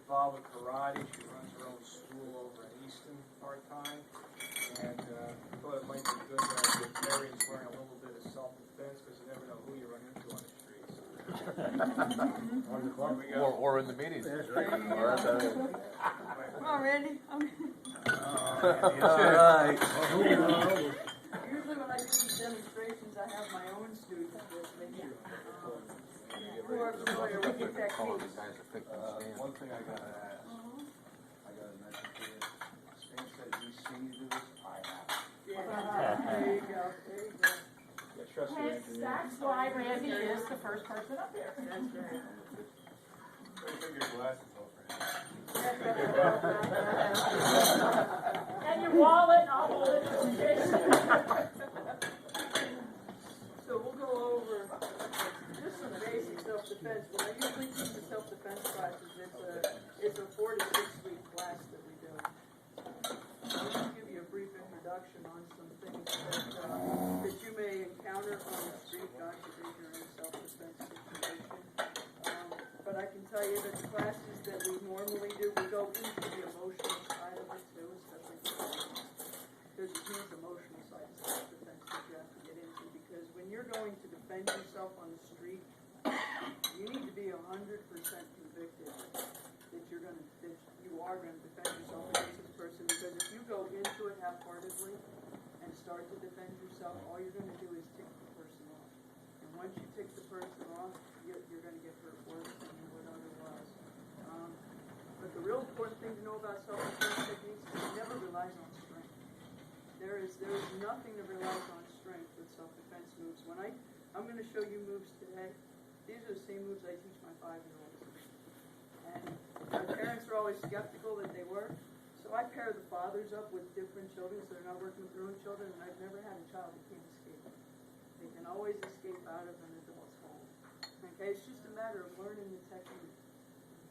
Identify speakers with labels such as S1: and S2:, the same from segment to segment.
S1: involved with karate. She runs her own school over in Easton part-time. And I thought it might be good that Mary's wearing a little bit of self-defense because you never know who you run into on the streets.
S2: Or in the meetings.
S3: Come on, Randy.
S2: Alright.
S3: Usually when I do these demonstrations, I have my own students with me. Who are familiar with the techniques.
S1: One thing I gotta ask, I gotta mention to you, Stan said he's seen you do this, I have.
S3: Yeah, there you go, there you go.
S1: Yeah, trust me, engineer.
S4: That's why Randy is the first person up there.
S3: That's right.
S1: Take your glasses off
S4: And your wallet, and I'll hold it.
S3: So we'll go over just some basic self-defense. When I usually teach the self-defense classes, it's a 4 to 6 week class that we do. I'll just give you a brief introduction on some things that you may encounter on the street, God forbid you're in a self-defense situation. But I can tell you that the classes that we normally do, we go into the emotional side of it too, especially there's a huge emotional side of self-defense that you have to get into, because when you're going to defend yourself on the street, you need to be 100% convicted that you are going to defend yourself against this person, because if you go into it half-heartedly and start to defend yourself, all you're going to do is tick the person off. And once you tick the person off, you're going to get hurt worse than you would otherwise. But the real important thing to know about self-defense techniques is it never relies on strength. There is nothing that relies on strength with self-defense moves. I'm going to show you moves today. These are the same moves I teach my 5-year-olds. And my parents are always skeptical that they work. So I pair the fathers up with different children so they're not working with their own children, and I've never had a child that can't escape. They can always escape out of an adult's hold. Okay, it's just a matter of learning the technique.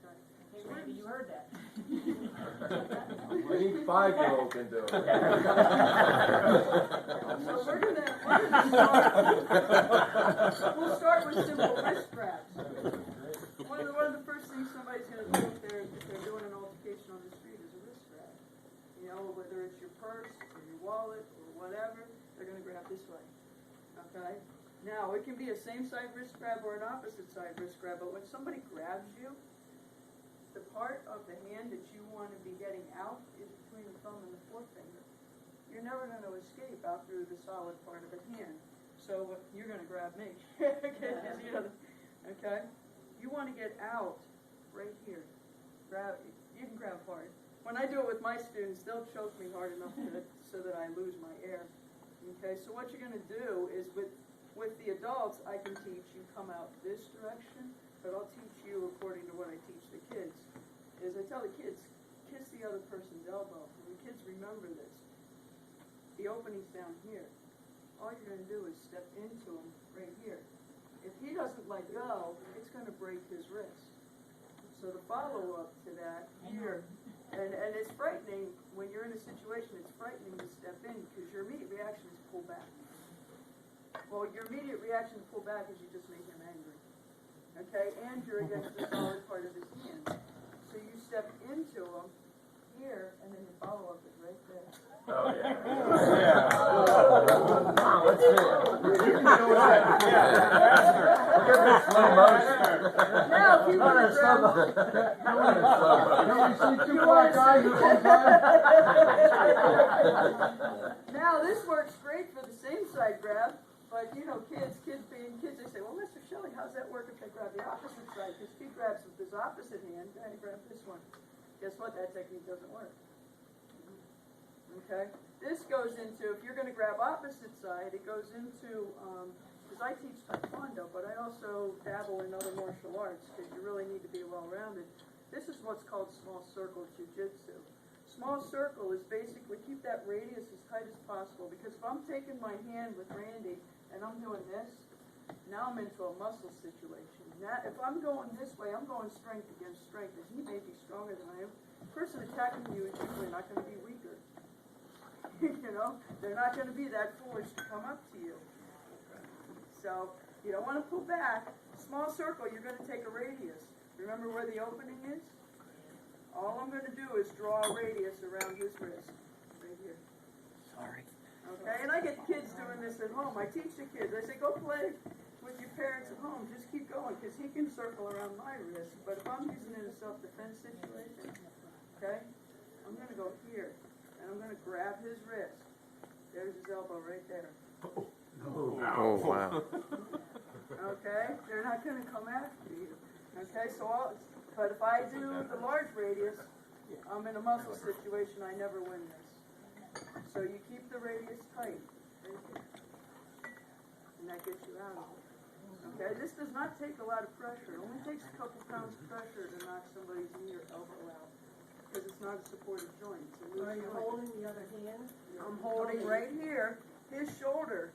S3: Okay.
S4: Hey, Randy, you heard that.
S2: Any 5-year-old can do it.
S3: So we're gonna start. We'll start with simple wrist grabs. One of the first things somebody's gonna do if they're doing an altercation on the street is a wrist grab. You know, whether it's your purse or your wallet or whatever, they're gonna grab this way. Okay. Now it can be a same side wrist grab or an opposite side wrist grab, but when somebody grabs you, the part of the hand that you want to be getting out is between the thumb and the forefinger. You're never going to escape out through the solid part of the hand. So you're going to grab me. Okay? You want to get out right here. You can grab hard. When I do it with my students, they'll choke me hard enough so that I lose my air. Okay? So what you're going to do is with the adults, I can teach you come out this direction, but I'll teach you according to what I teach the kids. Is I tell the kids, kiss the other person's elbow. And the kids remember this. The opening's down here. All you're going to do is step into him right here. If he doesn't let go, it's going to break his wrist. So the follow-up to that here, and it's frightening when you're in a situation, it's frightening to step in because your immediate reaction is pull back. Well, your immediate reaction to pull back is you just make him angry. Okay, and you're against the solid part of his hand. So you step into him here, and then your follow-up is right there.
S2: Oh, yeah.
S1: Let's see it.
S2: Slow motion.
S3: Now, if you want to grab... Now, this works great for the same side grab. But, you know, kids being kids, they say, well, Mr. Shelley, how's that work if I grab the opposite side? Because he grabs with his opposite hand, and I grab this one. Guess what? That technique doesn't work. Okay? This goes into, if you're going to grab opposite side, it goes into, because I teach Taekwondo, but I also dabble in other martial arts, because you really need to be well-rounded. This is what's called small circle jiu-jitsu. Small circle is basically keep that radius as tight as possible, because if I'm taking my hand with Randy, and I'm doing this, now I'm into a muscle situation. Now, if I'm going this way, I'm going strength against strength, and he may be stronger than I am. The person attacking you is usually not going to be weaker. You know, they're not going to be that foolish to come up to you. So, you don't want to pull back. Small circle, you're going to take a radius. Remember where the opening is? All I'm gonna do is draw a radius around his wrist, right here.
S5: Sorry.
S3: Okay, and I get kids doing this at home. I teach the kids. I say, go play with your parents at home. Just keep going, because he can circle around my wrist. But if I'm using it in a self-defense situation, okay, I'm gonna go here, and I'm gonna grab his wrist. There's his elbow right there.
S5: Oh, wow.
S3: Okay, they're not gonna come after you. Okay, but if I do the large radius, I'm in a muscle situation, I never win this. So you keep the radius tight, right here. And that gets you out of it. Okay, this does not take a lot of pressure. It only takes a couple pounds of pressure to knock somebody's knee or elbow out. Because it's not a supported joint. It's a loose
S6: Are you
S3: joint.
S6: holding the other hand?
S3: I'm holding right here. His shoulder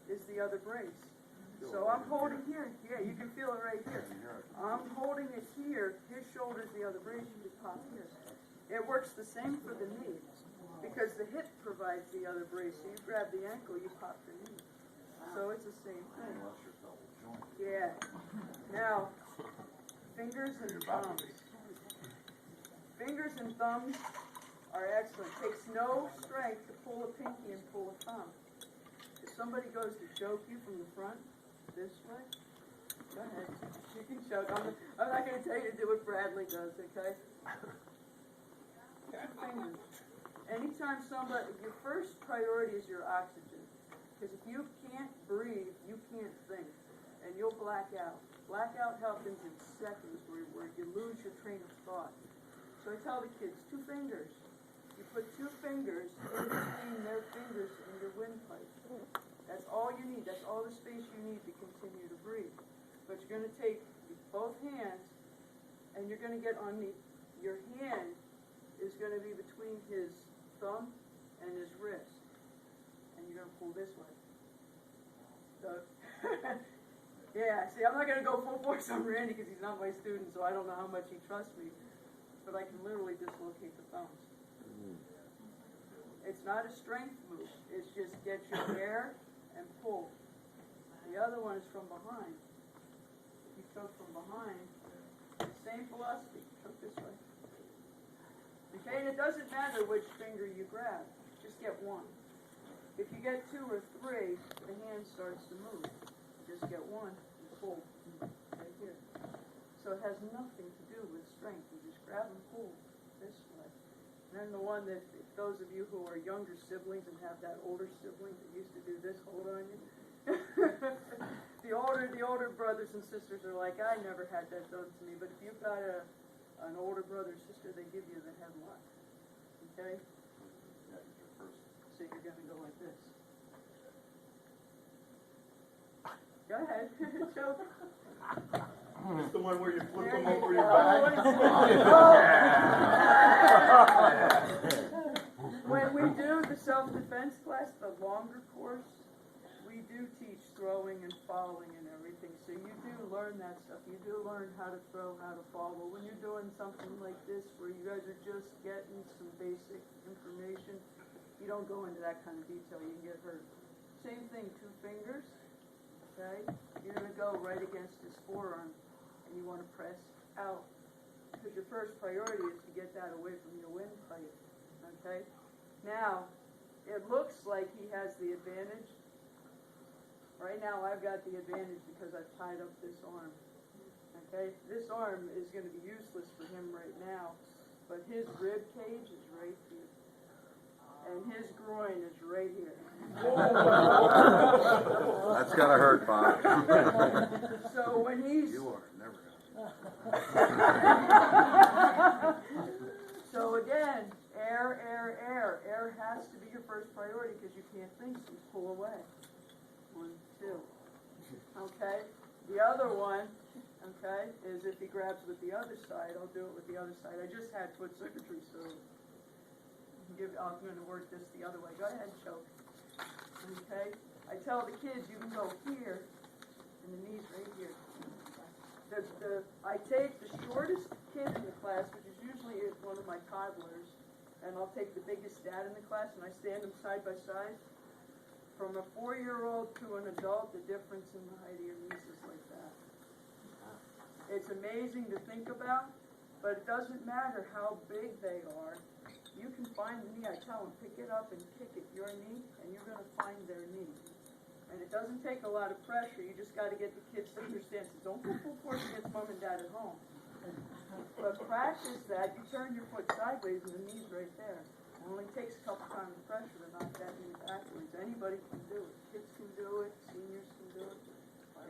S3: is the other brace. So I'm holding here. Yeah, you can feel it right here. I'm holding it here. His shoulder's the other brace. You just pop here. It works the same for the knee because the hip provides the other brace. So you grab the ankle, you pop the knee. So it's the same thing. Yeah. Now, fingers and thumbs. Fingers and thumbs are excellent. Takes no strength to pull a pinky and pull a thumb. If somebody goes to choke you from the front, this way, go ahead. You can choke. I'm not going to tell you to do what Bradley does, okay? Two fingers. Anytime your first priority is your oxygen. Because if you can't breathe, you can't think. And you'll black out. Blackout happens in seconds where you lose your train of thought. So I tell the kids, 2 fingers. You put 2 fingers in between their fingers and your windpipe. That's all you need. That's all the space you need to continue to breathe. But you're going to take both hands, and you're going to get on your hand is going to be between his thumb and his wrist. And you're going to pull this way. So, yeah, see, I'm not going to go full force on Randy because he's not my student, so I don't know how much he trusts me. But I can literally dislocate the thumbs. It's not a strength move. It's just get your air and pull. The other one is from behind. If you choke from behind, same philosophy. Choke this way. Okay, and it doesn't matter which finger you grab. Just get one. If you get 2 or 3, the hand starts to move. Just get one and pull right here. So it has nothing to do with strength. You just grab and pull this way. And then the one that, those of you who are younger siblings and have that older sibling that used to do this, hold on you. the older brothers and sisters are like, I never had that done to me. But if you've got an older brother or sister, they give you the headlock. Okay? So you're going to go like this. Go ahead. Choke.
S7: It's the one where you flip
S3: There
S7: them
S3: you
S7: over
S3: go.
S7: your back.
S3: When we do the self-defense class, the longer course, we do teach throwing and following and everything. So you do learn that stuff. You do learn how to throw, how to fall. But when you're doing something like this, where you guys are just getting some basic information, you don't go into that kind of detail. You can get hurt. Same thing, 2 fingers. Okay? You're going to go right against his forearm, and you want to press out. Because your first priority is to get that away from your windpipe. Okay? Now, it looks like he has the advantage. Right now, I've got the advantage because I've tied up this arm. Okay? This arm is going to be useless for him right now, but his rib cage is right here. And his groin is right here.
S5: That's gotta hurt, Bob.
S3: So when he's...
S5: You are never
S3: So again, air. Air has to be your first priority because you can't think, so you pull away. 1, 2. Okay? The other one, okay, is if he grabs with the other side, I'll do it with the other side. I just had foot surgery, so I'm going to work this the other way. Go ahead, choke. Okay? I tell the kids you can go here, and the knees right here. I take the shortest kid in the class, which is usually one of my toddlers, and I'll take the biggest dad in the class, and I stand them side by side. From a 4-year-old to an adult, the difference in the height of your knees is like that. It's amazing to think about, But it doesn't matter how big they are. You can find the knee, I tell them, pick it up and kick it, your knee, and you're gonna find their knee. And it doesn't take a lot of pressure, you just gotta get the kids to understand, so don't go full force against mom and dad at home. But practice that, you turn your foot sideways and the knee's right there. It only takes a couple times of pressure to knock that knee backwards. Anybody can do it. Kids can do it, seniors can do it.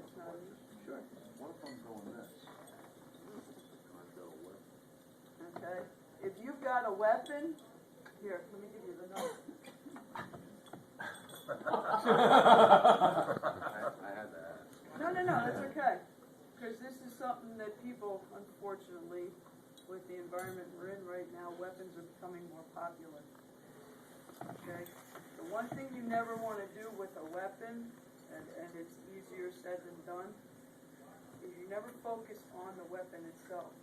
S3: It's not an issue. Sure.
S7: What if I'm going this?
S3: Okay? If you've got a weapon, here, let me give you the number.
S5: I had to ask.
S3: No, that's okay. Because this is something that people, unfortunately, with the environment we're in right now, weapons are becoming more popular. Okay? The one thing you never want to do with a weapon, and it's easier said than done, is you never focus on the weapon itself.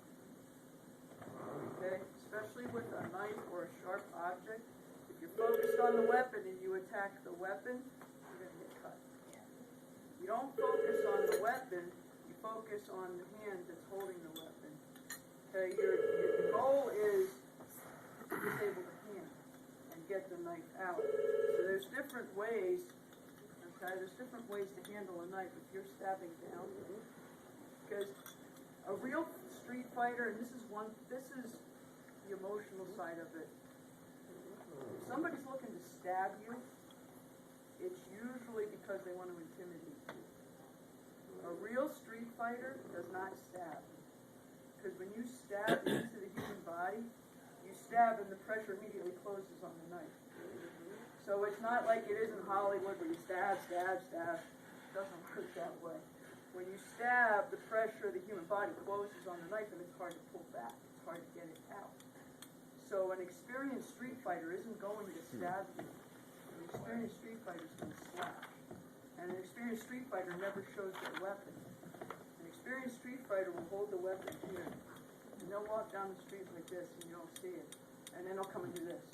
S3: Okay? Especially with a knife or a sharp object, if you're focused on the weapon and you attack the weapon, you're going to get cut. You don't focus on the weapon, you focus on the hand that's holding the weapon. Okay, your goal is to disable the hand and get the knife out. So there's different ways, okay, there's different ways to handle a knife if you're stabbing down. Because a real street fighter, and this is the emotional side of it. If somebody's looking to stab you, it's usually because they want to intimidate you. A real street fighter does not stab. Because when you stab into the human body, you stab and the pressure immediately closes on the knife. So it's not like it is in Hollywood where you stab. It doesn't work that way. When you stab, the pressure of the human body closes on the knife and it's hard to pull back. It's hard to get it out. So an experienced street fighter isn't going to stab you. An experienced street fighter is going to slash. And an experienced street fighter never shows their weapon. An experienced street fighter will hold the weapon here. And they'll walk down the street like this and you don't see it. And then they'll come and do this.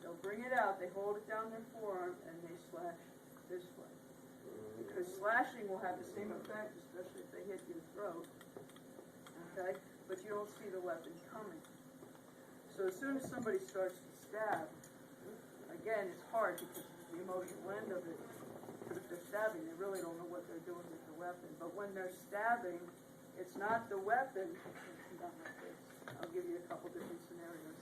S3: They'll bring it out, they hold it down their forearm, and they slash this way. Because slashing will have the same effect, especially if they hit your throat. Okay? But you don't see the weapon coming. So as soon as somebody starts to stab, again, it's hard because it's the emotional end of it. But if they're stabbing, they really don't know what they're doing with the weapon. But when they're stabbing, it's not the weapon. I'll give you a couple different scenarios.